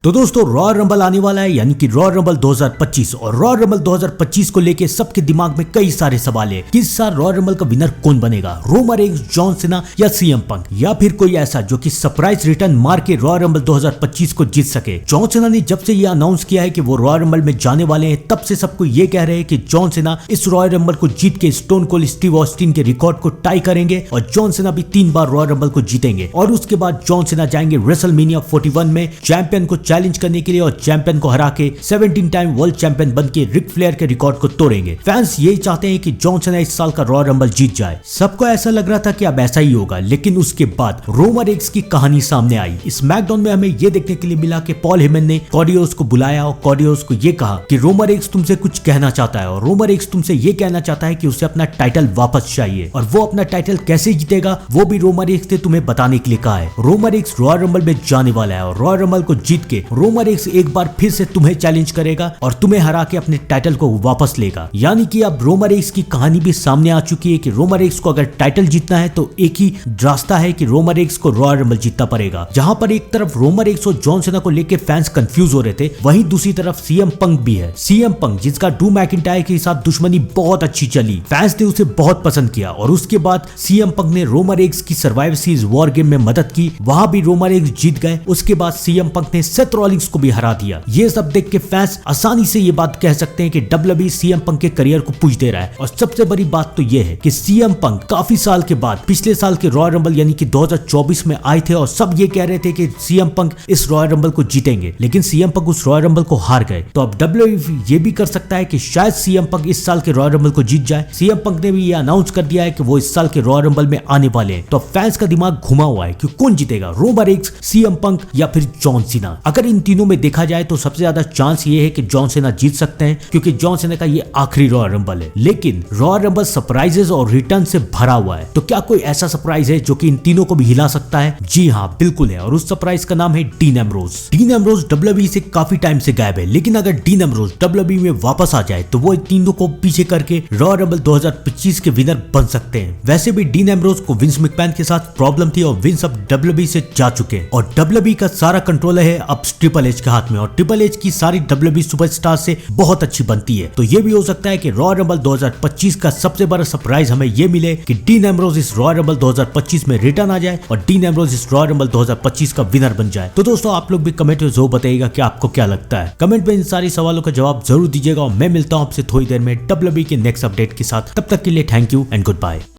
तो दोस्तों royal rumble आने वाला है, यानी कि रॉयल रंबल 2025 और रॉयल रंबल 2025 को लेके सबके दिमाग में कई सारे सवाल है कि इस साल रॉयल रंबल का विनर कौन बनेगा, रोमन रेंस, जॉन सीना या सीएम पंक, या फिर कोई ऐसा जो कि सरप्राइज रिटर्न मार के रॉयल रंबल 2025 को जीत सके। जॉन सीना ने जब से ये अनाउंस किया है कि वो रॉयल रंबल में जाने वाले हैं, तब से सबको ये कह रहे हैं कि जॉन सीना इस रॉयल रंबल को जीत के स्टोन कोल्ड स्टीव ऑस्टिन के रिकॉर्ड को टाई करेंगे और जॉन सीना भी 3 बार रॉयल रंबल को जीतेंगे और उसके बाद जॉन सीना जाएंगे रेसलमेनिया 41 में चैंपियन को चैलेंज करने के लिए, चैंपियन को हरा के 17 टाइम वर्ल्ड चैंपियन बन के रिक फ्लेयर के रिकॉर्ड को तोड़ेंगे। फैंस यही चाहते हैं कि जॉन सीना इस साल का रॉयल रंबल जीत जाए। सबको ऐसा लग रहा था कि अब ऐसा ही होगा, लेकिन उसके बाद रोमन रेंस की कहानी सामने आई। स्मैकडाउन में हमें यह देखने के लिए मिला कि पॉल हेमन ने कोडी रोड्स को बुलाया और कोडी रोड्स को यह कहा कि रोमन रेंस तुमसे कुछ कहना चाहता है और रोमन रेंस तुमसे यह कहना चाहता है कि उसे अपना टाइटल वापस चाहिए और वो अपना टाइटल कैसे जीतेगा वो भी रोमन रेंस ने तुम्हें बताने के लिए कहा है। रोमन रेंस रॉयल रंबल में जाने वाला है और रॉयल रंबल को जीत के रोमन रेंस एक बार फिर से तुम्हें चैलेंज करेगा और तुम्हें हरा के अपने टाइटल को वापस लेगा। यानी कि अब रोमन रेंस की कहानी भी सामने आ चुकी है कि रोमन रेंस को अगर टाइटल जीतना है तो एक ही रास्ता है कि रोमन रेंस को रॉयल रंबल जीतना पड़ेगा। जहां पर एक तरफ रोमन रेंस और जॉन सीना को लेकर फैंस कंफ्यूज हो रहे थे, वहीं दूसरी तरफ सीएम पंक भी है। सीएम पंक जिसका ड्रू मैकिंटायर के साथ दुश्मनी बहुत अच्छी चली, फैंस ने उसे बहुत पसंद किया और उसके बाद सीएम पंक ने रोमन रेंस की सर्वाइवर सीरीज वॉर गेम में मदद की, वहां भी रोमन रेंस जीत गए। उसके बाद सीएम पंक ने सेथ रॉलिंग्स को भी हरा दिया। ये सब देख के फैंस आसानी से ये बात कह सकते हैं कि डब्ल्यूडब्ल्यूई सीएम पंक के करियर को पूछ दे रहा है। और सबसे बड़ी बात तो ये है कि सीएम पंक काफी साल के बाद पिछले साल के रॉयल रंबल यानी कि 2024 में आए थे और सब ये कह रहे थे कि सीएम पंक इस रॉयल रंबल को जीतेंगे, लेकिन सीएम पंक उस रॉयल रंबल को हार गए। तो अब डब्ल्यूडब्ल्यूई ये भी कर सकता है कि शायद सीएम पंक इस साल के रॉयल रंबल को जीत जाए। सीएम पंक ने भी ये अनाउंस कर दिया है कि वो इस साल के रॉयल रंबल में आने वाले हैं। तो फैंस का दिमाग घुमा हुआ है कि कौन जीतेगा, रोमन रेंस, सीएम पंक या फिर जॉन सीना। अगर इन तीनों में देखा जाए तो सबसे ज्यादा चांस ये है कि जॉन सीना जीत सकते हैं, क्योंकि जॉन सीना का ये आखिरी रॉयल रंबल है। लेकिन रॉयल रंबल सरप्राइजेस और रिटर्न से भरा हुआ है, तो क्या कोई ऐसा सरप्राइज है जो कि इन तीनों को भी हिला सकता है? जी हाँ, बिल्कुल है, और उस सरप्राइज का नाम है dean Ambrose. Dean Ambrose WWE से काफी टाइम से गायब है, लेकिन अगर डीन एम्ब्रोज डब्ल्यूडब्ल्यूई में वापस आ जाए तो वो इन तीनों को पीछे करके रॉयल रंबल 2025 के विनर बन सकते हैं। वैसे भी डीन एम्ब्रोज को विंस मैकमैन के साथ प्रॉब्लम थी और विंस अब डब्ल्यूडब्ल्यूई से जा चुके हैं और डब्ल्यूडब्ल्यूई का सारा कंट्रोल है अब ट्रिपल एच के हाथ में और ट्रिपल एच की सारी डब्ल्यूडब्ल्यूई सुपरस्टार से बहुत अच्छी बनती है। तो ये भी हो सकता है कि रॉयल रंबल 2025 का सबसे बड़ा सरप्राइज हमें ये मिले कि डीन एम्ब्रोज इस रॉयल रंबल 2025 में रिटर्न आ जाए और डीन एम्ब्रोज इस रॉयल रंबल 2025 का विनर बन जाए। तो दोस्तों आप लोग भी कमेंट में जरूर बताइएगा कि आपको क्या लगता है। कमेंट में इन सारी सवालों का जवाब जरूर दीजिएगा और मैं मिलता हूं आपसे थोड़ी देर में डब्ल्यूडब्ल्यूई के नेक्स्ट अपडेट के साथ। तब तक के लिए thank you and good bye.